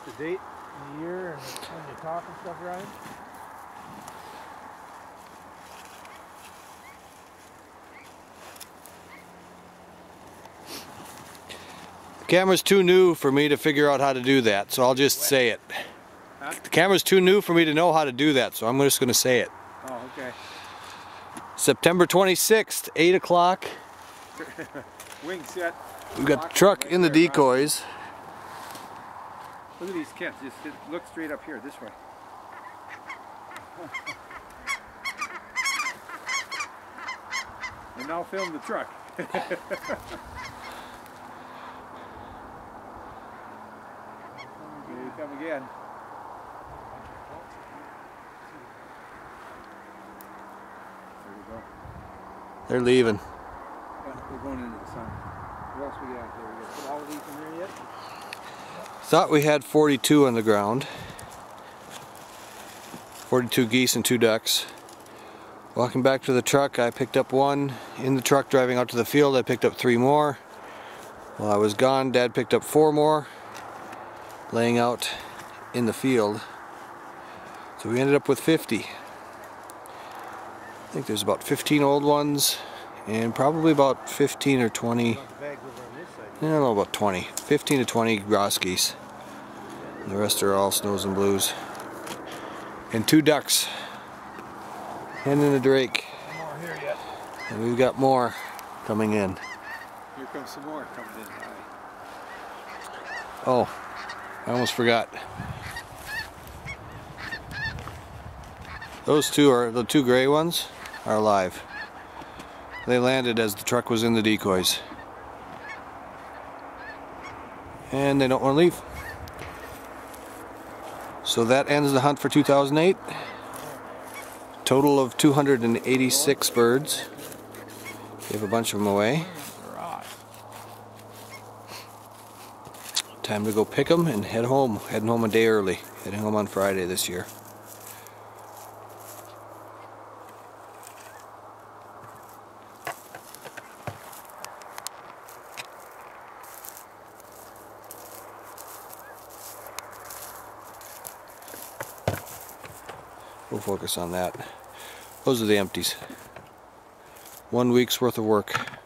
the date and the year and when you talk and stuff, Ryan? The camera's too new for me to figure out how to do that, so I'll just say it. Huh? The camera's too new for me to know how to do that, so I'm just going to say it. Oh, okay. September 26th, 8 o'clock. Wing set. We've got the truck in the decoys. Look at these kids. Just look straight up here, this way. And now film the truck. Here you come again. There we go. They're leaving. We're going into the sun. What else we got here? We got put all of these in here yet? Thought we had 42 on the ground. 42 geese and 2 ducks. Walking back to the truck, I picked up one. In the truck driving out to the field, I picked up 3 more. While I was gone, Dad picked up 4 more, laying out in the field. So we ended up with 50. I think there's about 15 old ones and probably about 15 or 20. I don't know, about 20. 15 to 20 Ross geese. And the rest are all snows and blues. And 2 ducks. And in a drake. No more here yet. And we've got more coming in. Here comes some more coming in. Oh, I almost forgot. Those two are, the 2 gray ones, are alive. They landed as the truck was in the decoys. And they don't want to leave. So that ends the hunt for 2008. Total of 286 birds. Gave a bunch of them away. Time to go pick them and head home. Heading home a day early. Heading home on Friday this year. We'll focus on that. Those are the empties. 1 week's worth of work.